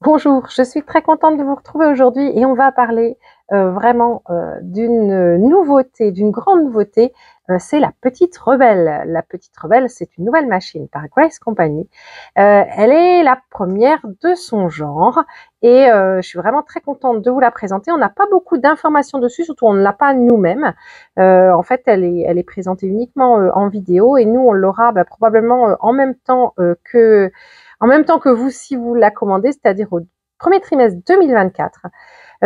Bonjour, je suis très contente de vous retrouver aujourd'hui et on va parler vraiment d'une nouveauté, d'une grande nouveauté, c'est la Petite Rebelle. La Petite Rebelle, c'est une nouvelle machine par Grace Company. Elle est la première de son genre et je suis vraiment très contente de vous la présenter. On n'a pas beaucoup d'informations dessus, surtout on ne l'a pas nous-mêmes. En fait, elle est présentée uniquement en vidéo et nous, on l'aura probablement en même temps que vous, si vous la commandez, c'est-à-dire au premier trimestre 2024.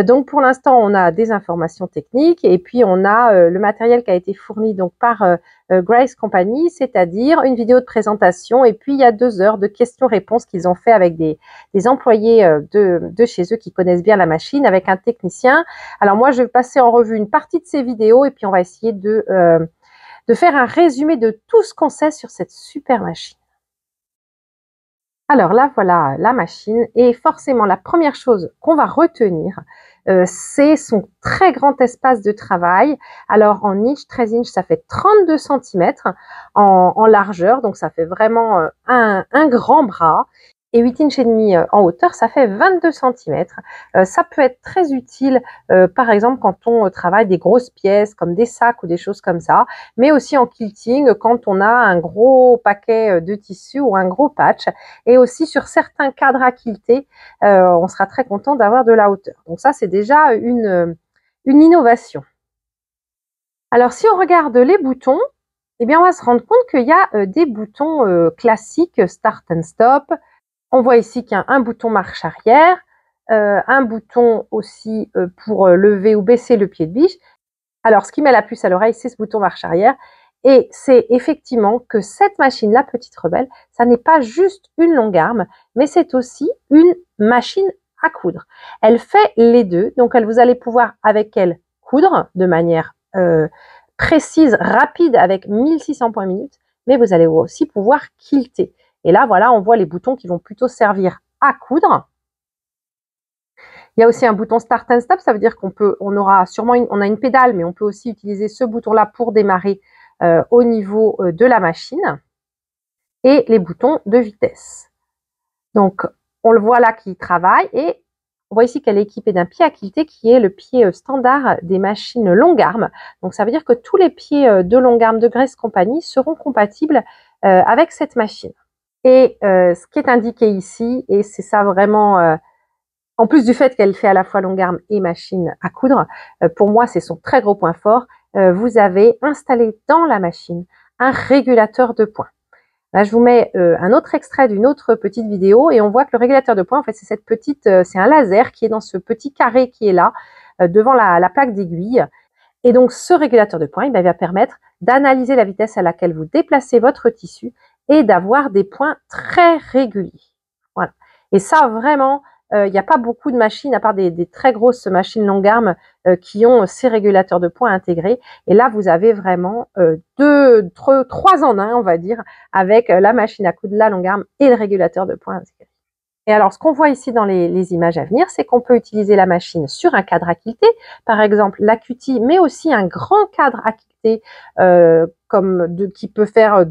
Donc pour l'instant, on a des informations techniques et puis on a le matériel qui a été fourni donc par Grace Company, c'est-à-dire une vidéo de présentation et puis il y a 2 heures de questions-réponses qu'ils ont fait avec des employés de chez eux qui connaissent bien la machine, avec un technicien. Alors moi, je vais passer en revue une partie de ces vidéos et puis on va essayer de faire un résumé de tout ce qu'on sait sur cette super machine. Alors là, voilà la machine et forcément la première chose qu'on va retenir, c'est son très grand espace de travail. Alors en inch, 13 inches, ça fait 32 cm en largeur, donc ça fait vraiment un grand bras. Et 8 inches et demi en hauteur, ça fait 22 cm. Ça peut être très utile, par exemple, quand on travaille des grosses pièces comme des sacs ou des choses comme ça, mais aussi en quilting quand on a un gros paquet de tissu ou un gros patch. Et aussi sur certains cadres à quilter, on sera très content d'avoir de la hauteur. Donc ça, c'est déjà une innovation. Alors si on regarde les boutons, eh bien on va se rendre compte qu'il y a des boutons classiques, Start and Stop. On voit ici qu'il y a un bouton marche arrière, un bouton aussi pour lever ou baisser le pied de biche. Alors, ce qui met la puce à l'oreille, c'est ce bouton marche arrière. Et c'est effectivement que cette machine, la Petite Rebelle, ça n'est pas juste une longue arme, mais c'est aussi une machine à coudre. Elle fait les deux, donc vous allez pouvoir avec elle coudre de manière précise, rapide, avec 1600 points minute, mais vous allez aussi pouvoir quilter. Et là, voilà, on voit les boutons qui vont plutôt servir à coudre. Il y a aussi un bouton Start and Stop, ça veut dire on aura sûrement on a une pédale, mais on peut aussi utiliser ce bouton-là pour démarrer au niveau de la machine. Et les boutons de vitesse. Donc, on le voit là qui travaille et on voit ici qu'elle est équipée d'un pied à quilter qui est le pied standard des machines longue arme. Donc, ça veut dire que tous les pieds de longue arme de Grace Company seront compatibles avec cette machine. Et ce qui est indiqué ici, et c'est ça vraiment, en plus du fait qu'elle fait à la fois longue arme et machine à coudre, pour moi c'est son très gros point fort, vous avez installé dans la machine un régulateur de points. Là je vous mets un autre extrait d'une autre petite vidéo et on voit que le régulateur de points, en fait c'est c'est un laser qui est dans ce petit carré qui est là, devant la plaque d'aiguille. Et donc ce régulateur de points, il va permettre d'analyser la vitesse à laquelle vous déplacez votre tissu et d'avoir des points très réguliers. Voilà. Et ça, vraiment, il n'y a pas beaucoup de machines, à part des très grosses machines longue arme, qui ont ces régulateurs de points intégrés. Et là, vous avez vraiment 3 en 1, on va dire, avec la machine à coudre, la longue arme et le régulateur de points intégré. Et alors, ce qu'on voit ici dans les images à venir, c'est qu'on peut utiliser la machine sur un cadre à quilter, par exemple la QT, mais aussi un grand cadre à quilter qui peut faire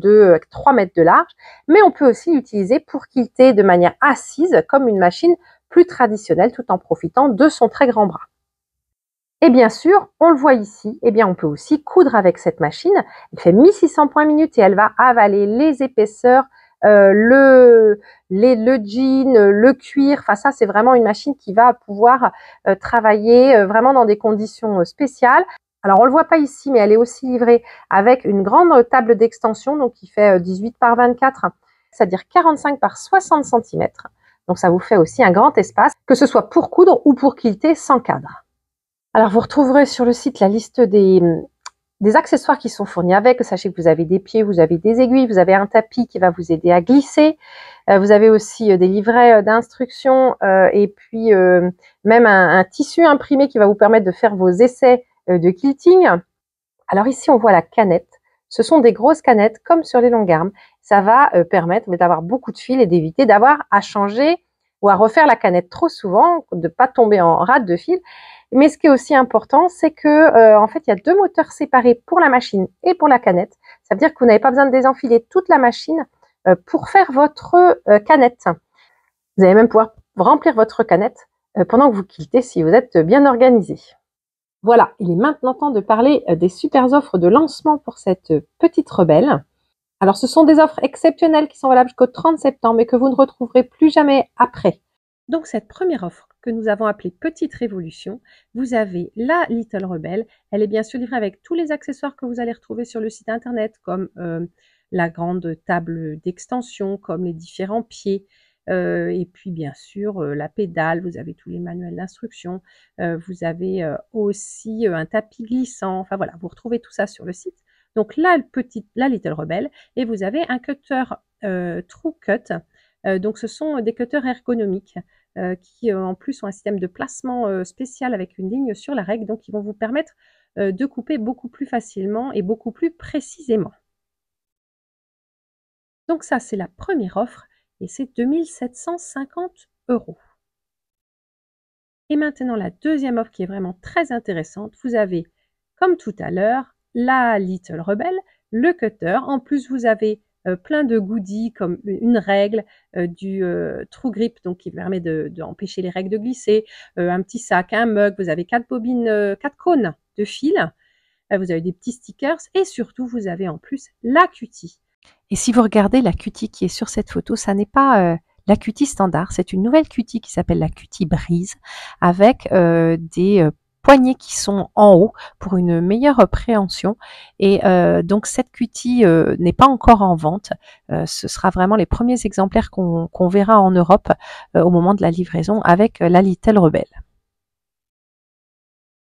3 mètres de large, mais on peut aussi l'utiliser pour quilter de manière assise, comme une machine plus traditionnelle, tout en profitant de son très grand bras. Et bien sûr, on le voit ici, eh bien on peut aussi coudre avec cette machine. Elle fait 1600 points minute et elle va avaler les épaisseurs, le jean, le cuir. Enfin ça, c'est vraiment une machine qui va pouvoir travailler vraiment dans des conditions spéciales. Alors on le voit pas ici, mais elle est aussi livrée avec une grande table d'extension, donc qui fait 18 par 24, c'est-à-dire 45 par 60 cm. Donc ça vous fait aussi un grand espace, que ce soit pour coudre ou pour quilter sans cadre. Alors, vous retrouverez sur le site la liste des accessoires qui sont fournis avec. Sachez que vous avez des pieds, vous avez des aiguilles, vous avez un tapis qui va vous aider à glisser. Vous avez aussi des livrets d'instructions et puis même un tissu imprimé qui va vous permettre de faire vos essais de quilting. Alors ici, on voit la canette. Ce sont des grosses canettes comme sur les longues armes. Ça va permettre d'avoir beaucoup de fil et d'éviter d'avoir à changer ou à refaire la canette trop souvent, de ne pas tomber en rade de fil. Mais ce qui est aussi important, c'est que en fait, il y a 2 moteurs séparés pour la machine et pour la canette. Ça veut dire que vous n'avez pas besoin de désenfiler toute la machine pour faire votre canette. Vous allez même pouvoir remplir votre canette pendant que vous quiltez si vous êtes bien organisé. Voilà, il est maintenant temps de parler des super offres de lancement pour cette petite rebelle. Alors, ce sont des offres exceptionnelles qui sont valables jusqu'au 30 septembre et que vous ne retrouverez plus jamais après. Donc, cette première offre que nous avons appelée Petite Révolution, vous avez la Little Rebelle. Elle est bien sûr livrée avec tous les accessoires que vous allez retrouver sur le site internet, comme la grande table d'extension, comme les différents pieds, et puis bien sûr la pédale, vous avez tous les manuels d'instruction, vous avez aussi un tapis glissant, enfin voilà, vous retrouvez tout ça sur le site. Donc la Little Rebelle, et vous avez un cutter True Cut. Donc ce sont des cutters ergonomiques qui en plus ont un système de placement spécial avec une ligne sur la règle, donc ils vont vous permettre de couper beaucoup plus facilement et beaucoup plus précisément. Donc ça, c'est la première offre et c'est 2 750 €. Et maintenant, la deuxième offre qui est vraiment très intéressante, vous avez, comme tout à l'heure, la Little Rebelle, le cutter. En plus, vous avez plein de goodies comme une règle, du True Grip, donc qui permet d'empêcher les règles de glisser, un petit sac, un mug, vous avez 4 bobines, 4 cônes de fil, vous avez des petits stickers et surtout, vous avez en plus la cutie. Et si vous regardez la cutie qui est sur cette photo, ça n'est pas la cutie standard, c'est une nouvelle cutie qui s'appelle la cutie Brise avec des poignées qui sont en haut pour une meilleure préhension. Et donc cette cutie n'est pas encore en vente. Ce sera vraiment les premiers exemplaires qu'on verra en Europe au moment de la livraison avec la Little Rebelle.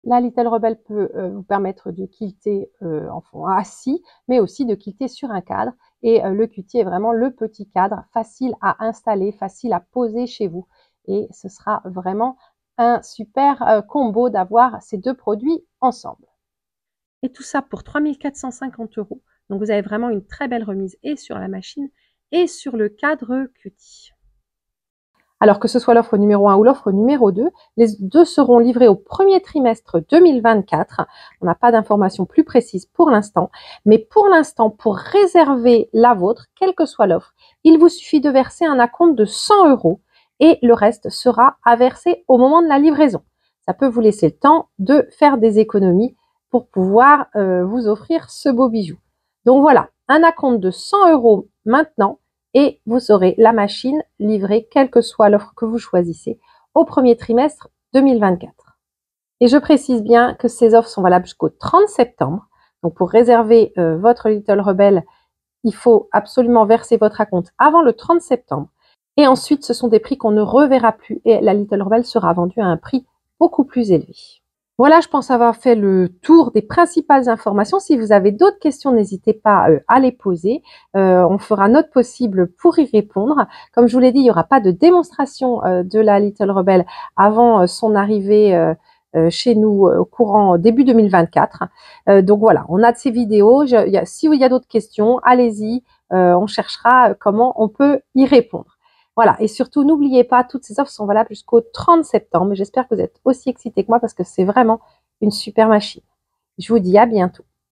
La Little Rebelle peut vous permettre de quilter en fond assis, mais aussi de quilter sur un cadre. Et le cutie est vraiment le petit cadre, facile à installer, facile à poser chez vous. Et ce sera vraiment un super combo d'avoir ces deux produits ensemble. Et tout ça pour 3 450 €. Donc vous avez vraiment une très belle remise et sur la machine et sur le cadre cutie. Alors que ce soit l'offre numéro 1 ou l'offre numéro 2, les deux seront livrés au premier trimestre 2024. On n'a pas d'informations plus précises pour l'instant, mais pour l'instant, pour réserver la vôtre, quelle que soit l'offre, il vous suffit de verser un acompte de 100 € et le reste sera à verser au moment de la livraison. Ça peut vous laisser le temps de faire des économies pour pouvoir vous offrir ce beau bijou. Donc voilà, un acompte de 100 € maintenant, et vous aurez la machine livrée, quelle que soit l'offre que vous choisissez, au premier trimestre 2024. Et je précise bien que ces offres sont valables jusqu'au 30 septembre. Donc pour réserver votre Little Rebelle, il faut absolument verser votre acompte avant le 30 septembre. Et ensuite, ce sont des prix qu'on ne reverra plus et la Little Rebelle sera vendue à un prix beaucoup plus élevé. Voilà, je pense avoir fait le tour des principales informations. Si vous avez d'autres questions, n'hésitez pas à les poser. On fera notre possible pour y répondre. Comme je vous l'ai dit, il n'y aura pas de démonstration de la Little Rebelle avant son arrivée chez nous au courant début 2024. Donc voilà, on a de ces vidéos. Si il y a d'autres questions, allez-y. On cherchera comment on peut y répondre. Voilà, et surtout, n'oubliez pas, toutes ces offres sont valables jusqu'au 30 septembre. J'espère que vous êtes aussi excités que moi parce que c'est vraiment une super machine. Je vous dis à bientôt.